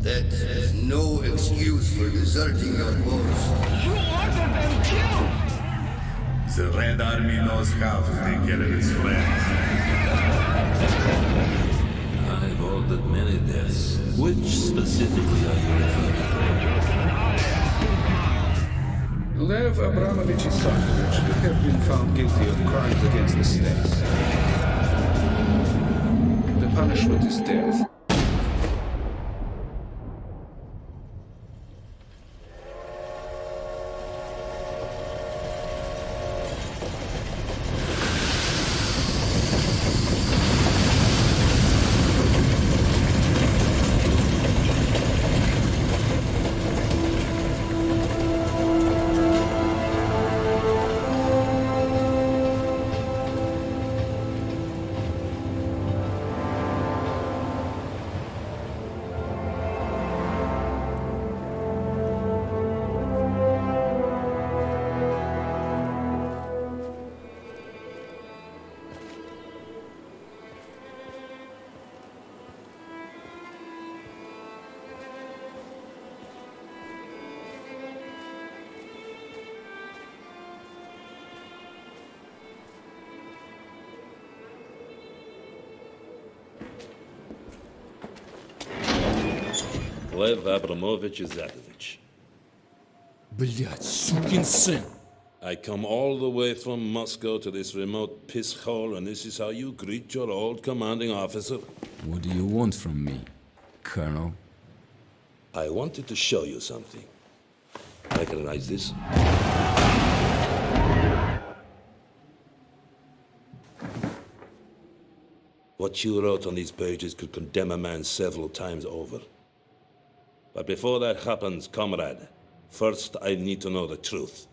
That is no excuse for deserting your post. You ordered them killed! The Red Army knows how to take care of its friends. I've ordered many deaths. Which specifically are you referring to? Lev Abramovich Isaanovich have been found guilty of crimes against the state. The punishment is death. Lev Abramovich Izatovich. Блядь, сукин сын! I come all the way from Moscow to this remote piss hole, and this is how you greet your old commanding officer? What do you want from me, Colonel? I wanted to show you something. Recognize this? What you wrote on these pages could condemn a man several times over. But before that happens, comrade, first I need to know the truth.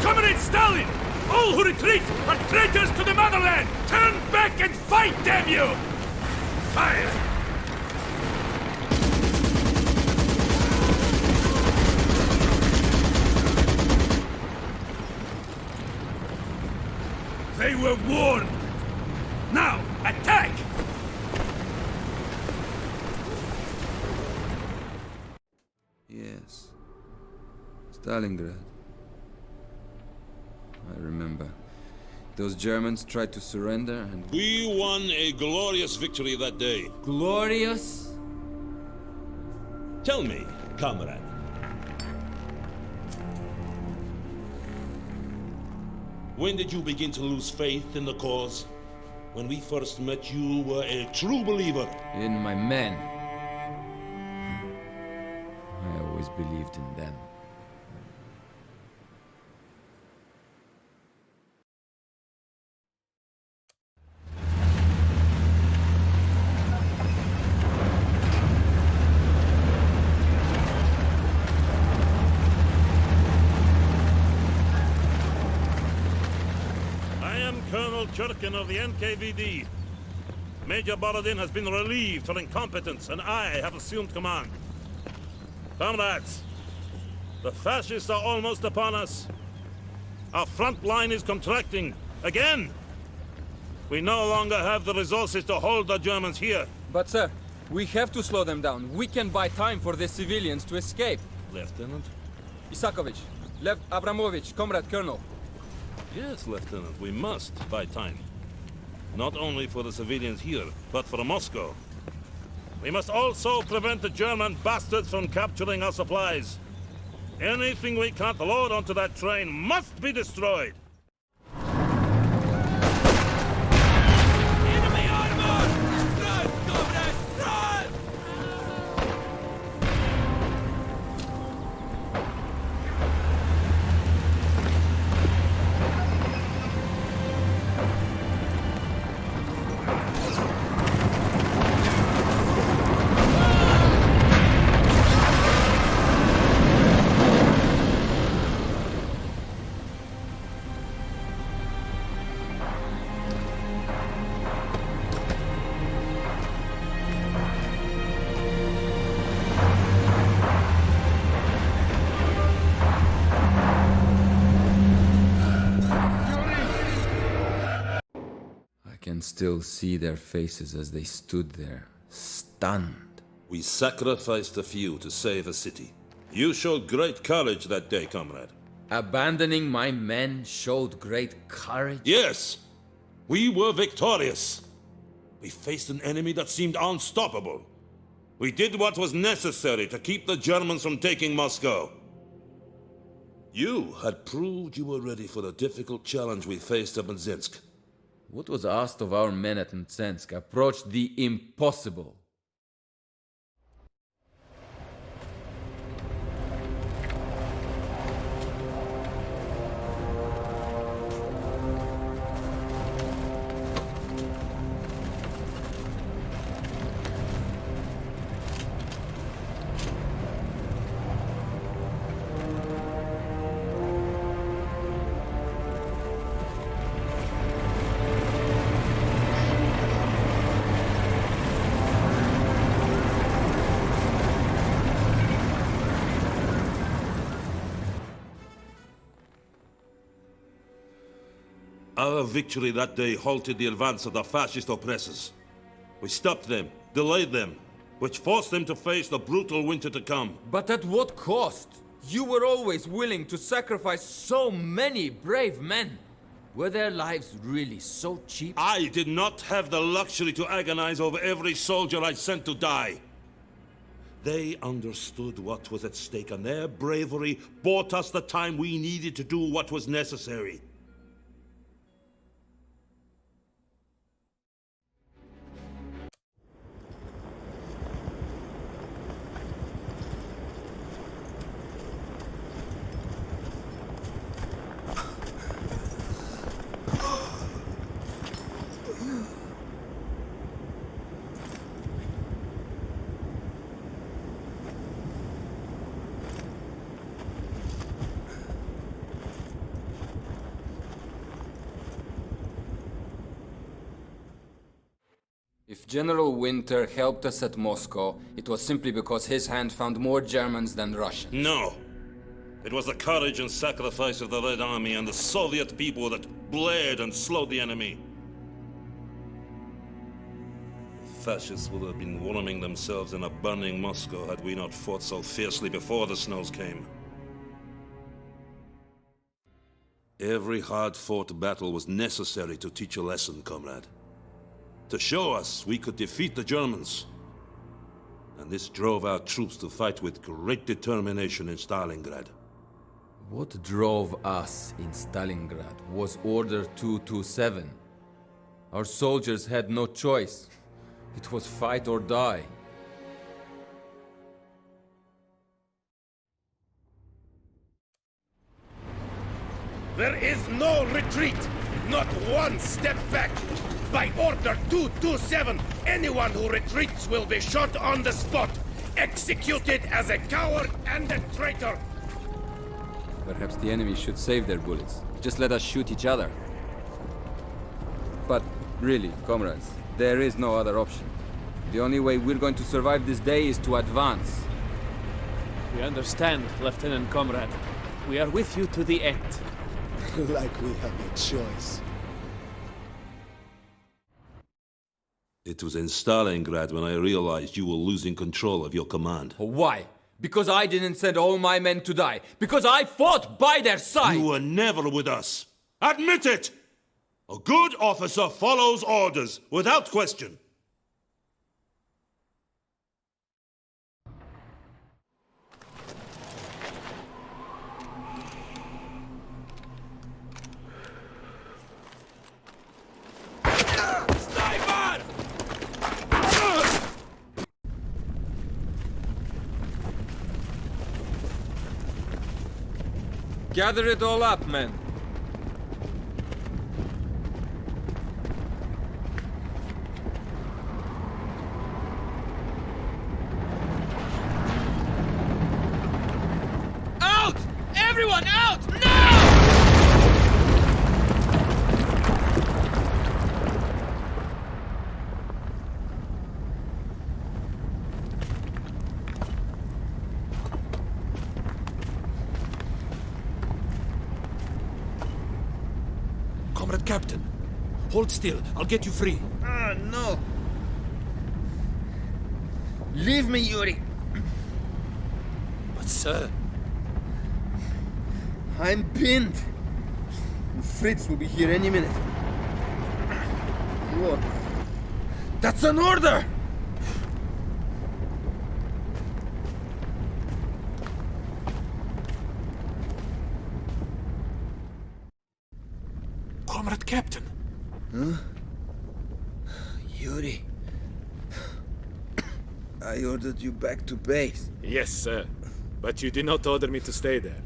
Comrade Stalin! All who retreat are traitors to the motherland! Turn back and fight, damn you! Fire! They were warned! Now, attack! Yes. Stalingrad. I remember. Those Germans tried to surrender and... We won a glorious victory that day. Glorious? Tell me, comrade. When did you begin to lose faith in the cause? When we first met, you were a true believer. In my men. I always believed in them. Colonel Churkin of the NKVD. Major Borodin has been relieved for incompetence, and I have assumed command. Comrades, the fascists are almost upon us. Our front line is contracting, again! We no longer have the resources to hold the Germans here. But sir, we have to slow them down. We can buy time for the civilians to escape. Lieutenant? Isakovich, Lev Abramovich, Comrade Colonel. Yes, Lieutenant, we must buy time. Not only for the civilians here, but for Moscow. We must also prevent the German bastards from capturing our supplies. Anything we can't load onto that train must be destroyed! Enemy armor! Run, comrades, run! I can still see their faces as they stood there, stunned. We sacrificed a few to save a city. You showed great courage that day, comrade. Abandoning my men showed great courage? Yes! We were victorious! We faced an enemy that seemed unstoppable. We did what was necessary to keep the Germans from taking Moscow. You had proved you were ready for the difficult challenge we faced at Mzinsk. What was asked of our men at Mtsensk approached the impossible. Our victory that day halted the advance of the fascist oppressors. We stopped them, delayed them, which forced them to face the brutal winter to come. But at what cost? You were always willing to sacrifice so many brave men. Were their lives really so cheap? I did not have the luxury to agonize over every soldier I sent to die. They understood what was at stake, and their bravery bought us the time we needed to do what was necessary. If General Winter helped us at Moscow, it was simply because his hand found more Germans than Russians. No. It was the courage and sacrifice of the Red Army and the Soviet people that bled and slowed the enemy. The fascists would have been warming themselves in a burning Moscow had we not fought so fiercely before the snows came. Every hard-fought battle was necessary to teach a lesson, comrade. To show us we could defeat the Germans. And this drove our troops to fight with great determination in Stalingrad. What drove us in Stalingrad was Order 227. Our soldiers had no choice. It was fight or die. There is no retreat! Not one step back! By Order 227, anyone who retreats will be shot on the spot! Executed as a coward and a traitor! Perhaps the enemy should save their bullets. Just let us shoot each other. But really, comrades, there is no other option. The only way we're going to survive this day is to advance. We understand, Lieutenant Comrade. We are with you to the end. Like we have a choice. It was in Stalingrad when I realized you were losing control of your command. Why? Because I didn't send all my men to die. Because I fought by their side! You were never with us. Admit it! A good officer follows orders, without question. Gather it all up, men. Out! Everyone out! Now! Comrade Captain, hold still. I'll get you free. Ah, no. Leave me, Yuri. But sir... I'm pinned. Fritz will be here any minute. What? That's an order! Comrade Captain! Huh? Yuri. I ordered you back to base. Yes, sir. But you did not order me to stay there.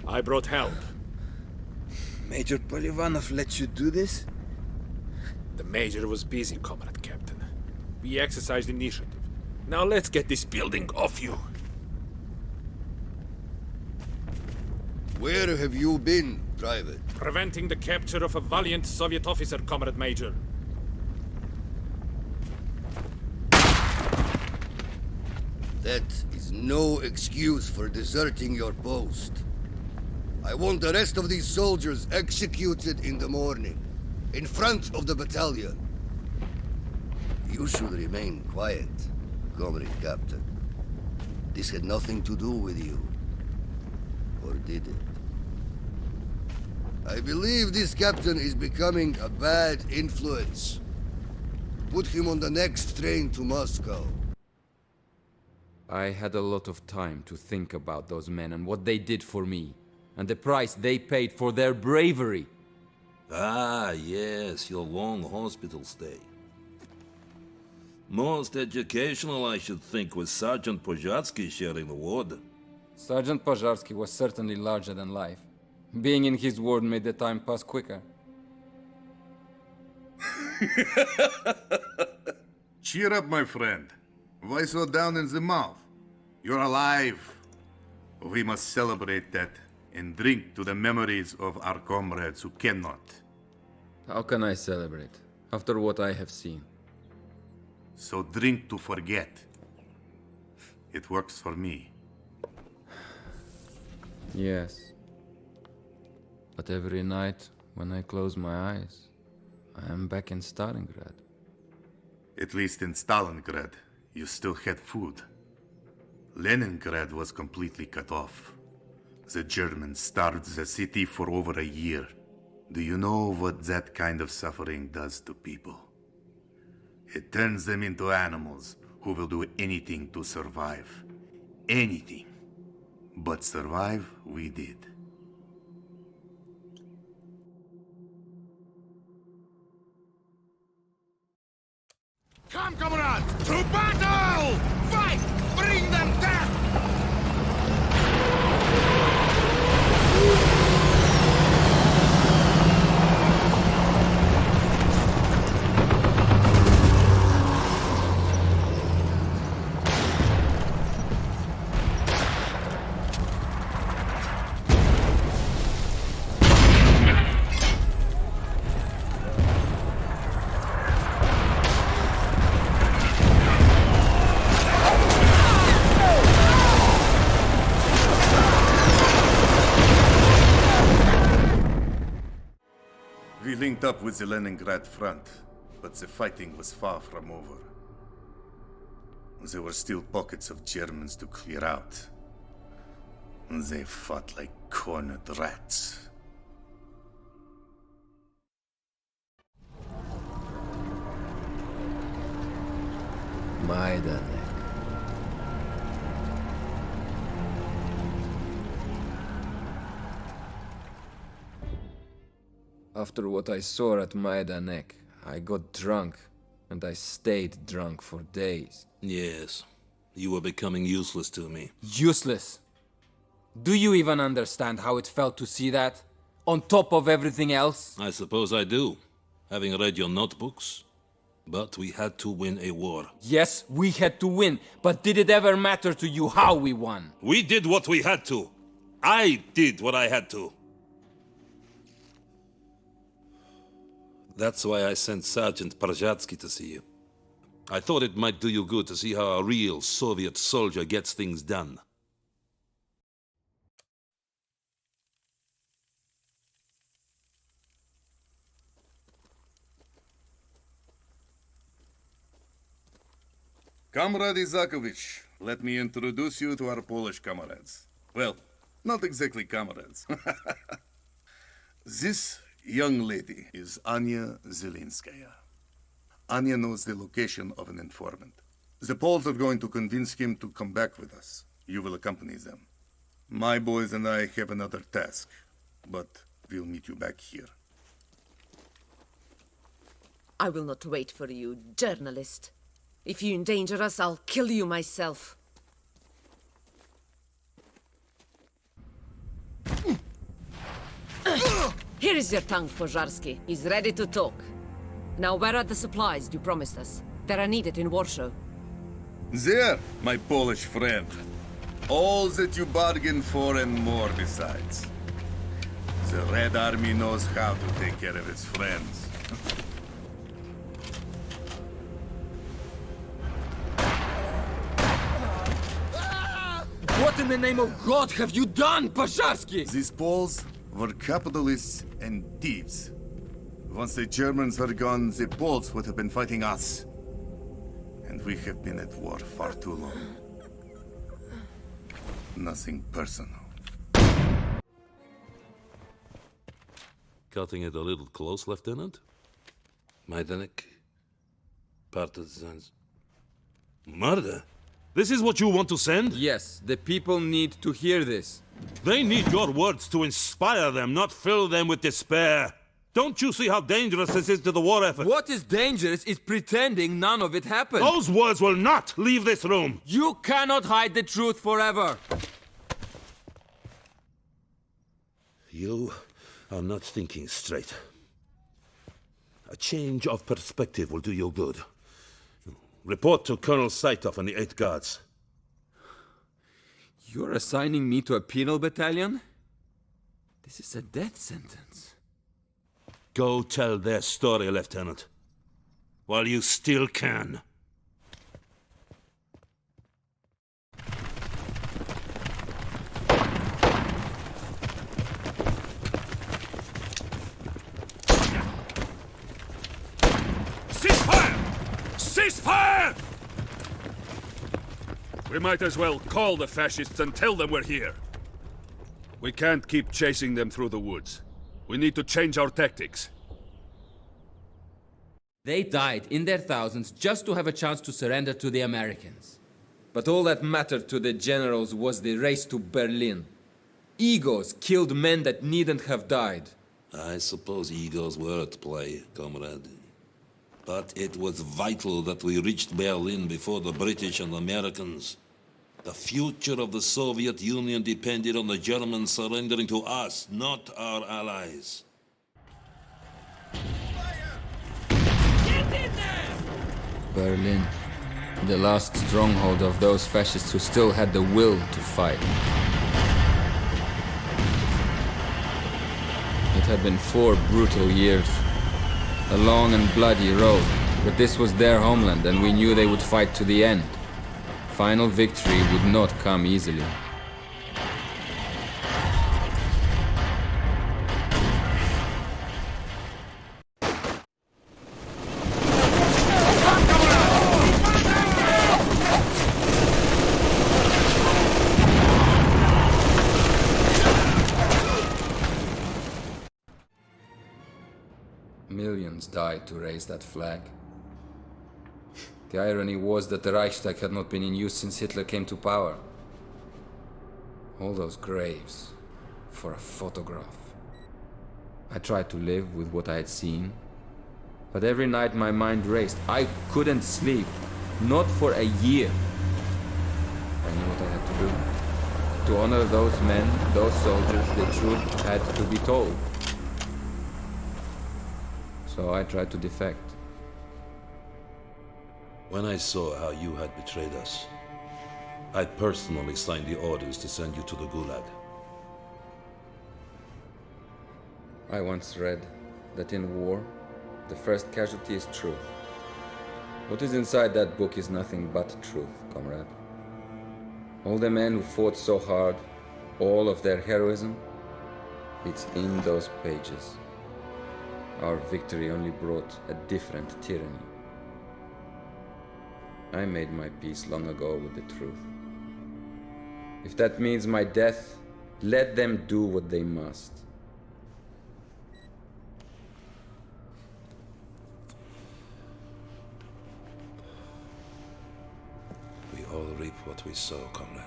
I brought help. Major Polivanov let you do this? The Major was busy, Comrade Captain. We exercised initiative. Now let's get this building off you. Where have you been, Private? Preventing the capture of a valiant Soviet officer, Comrade Major. That is no excuse for deserting your post. I want the rest of these soldiers executed in the morning, in front of the battalion. You should remain quiet, Comrade Captain. This had nothing to do with you. Or did it? I believe this captain is becoming a bad influence. Put him on the next train to Moscow. I had a lot of time to think about those men and what they did for me, and the price they paid for their bravery. Ah, yes, your long hospital stay. Most educational, I should think, was Sergeant Pozharsky sharing the ward. Sergeant Pozharsky was certainly larger than life. Being in his ward made the time pass quicker. Cheer up, my friend. Why so down in the mouth? You're alive. We must celebrate that and drink to the memories of our comrades who cannot. How can I celebrate, after what I have seen? So drink to forget. It works for me. Yes. But every night, when I close my eyes, I am back in Stalingrad. At least in Stalingrad, you still had food. Leningrad was completely cut off. The Germans starved the city for over a year. Do you know what that kind of suffering does to people? It turns them into animals who will do anything to survive. Anything. But survive, we did. Come, comrades! To battle! Fight! Bring them death! linked up with the Leningrad front, but the fighting was far from over. There were still pockets of Germans to clear out. They fought like cornered rats. Majdanek. After what I saw at Majdanek, I got drunk, and I stayed drunk for days. Yes. You were becoming useless to me. Useless? Do you even understand how it felt to see that? On top of everything else? I suppose I do, having read your notebooks. But we had to win a war. Yes, we had to win, but did it ever matter to you how we won? We did what we had to. I did what I had to. That's why I sent Sergeant Przhatsky to see you. I thought it might do you good to see how a real Soviet soldier gets things done. Comrade Isakovich, let me introduce you to our Polish comrades. Well, not exactly comrades. This young lady is Anya Zelinskaya. Anya knows the location of an informant. The Poles are going to convince him to come back with us. You will accompany them. My boys and I have another task, but we'll meet you back here. I will not wait for you, journalist. If you endanger us, I'll kill you myself. Here is your tongue, Pożarski. He's ready to talk. Now, where are the supplies you promised us? They are needed in Warsaw. There, my Polish friend. All that you bargained for and more besides. The Red Army knows how to take care of its friends. What in the name of God have you done, Pożarski? These Poles were capitalists and thieves. Once the Germans were gone, the Poles would have been fighting us. And we have been at war far too long. Nothing personal. Cutting it a little close, Lieutenant? Majdanek? Partisans? Murder? This is what you want to send? Yes, the people need to hear this. They need your words to inspire them, not fill them with despair. Don't you see how dangerous this is to the war effort? What is dangerous is pretending none of it happened. Those words will not leave this room. You cannot hide the truth forever. You are not thinking straight. A change of perspective will do you good. Report to Colonel Saitov and the 8th Guards. You're assigning me to a penal battalion? This is a death sentence. Go tell their story, Lieutenant. While you still can. Ceasefire! Ceasefire! We might as well call the fascists and tell them we're here. We can't keep chasing them through the woods. We need to change our tactics. They died in their thousands just to have a chance to surrender to the Americans. But all that mattered to the generals was the race to Berlin. Egos killed men that needn't have died. I suppose egos were at play, comrade. But it was vital that we reached Berlin before the British and Americans. The future of the Soviet Union depended on the Germans surrendering to us, not our allies. Berlin. The last stronghold of those fascists who still had the will to fight. It had been 4 brutal years. A long and bloody road, but this was their homeland and we knew they would fight to the end. Final victory would not come easily. died to raise that flag. The irony was that the Reichstag had not been in use since Hitler came to power. All those graves for a photograph. I tried to live with what I had seen, but every night my mind raced. I couldn't sleep, not for a year. I knew what I had to do. To honor those men, those soldiers, the truth had to be told. So I tried to defect. When I saw how you had betrayed us, I personally signed the orders to send you to the Gulag. I once read that in war, the first casualty is truth. What is inside that book is nothing but truth, comrade. All the men who fought so hard, all of their heroism, it's in those pages. Our victory only brought a different tyranny. I made my peace long ago with the truth. If that means my death, let them do what they must. We all reap what we sow, comrade.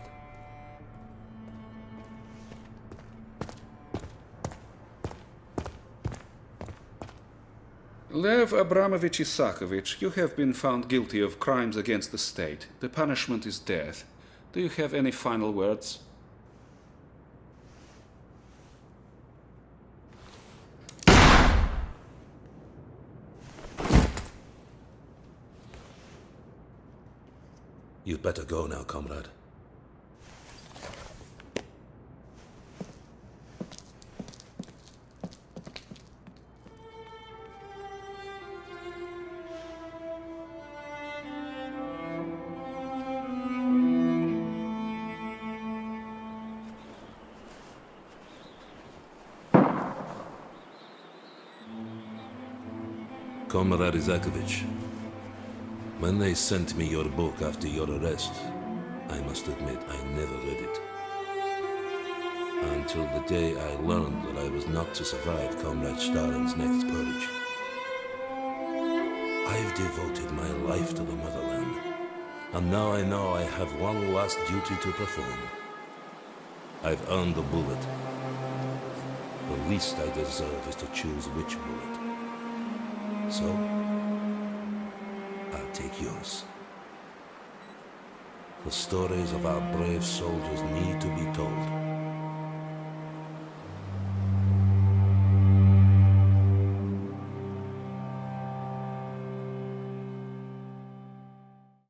Lev Abramovich Isakovich, you have been found guilty of crimes against the state. The punishment is death. Do you have any final words? You'd better go now, comrade. Comrade Isakovich, when they sent me your book after your arrest, I must admit I never read it. Until the day I learned that I was not to survive Comrade Stalin's next purge. I've devoted my life to the motherland, and now I know I have one last duty to perform. I've earned the bullet. The least I deserve is to choose which bullet. So, I'll take yours. The stories of our brave soldiers need to be told.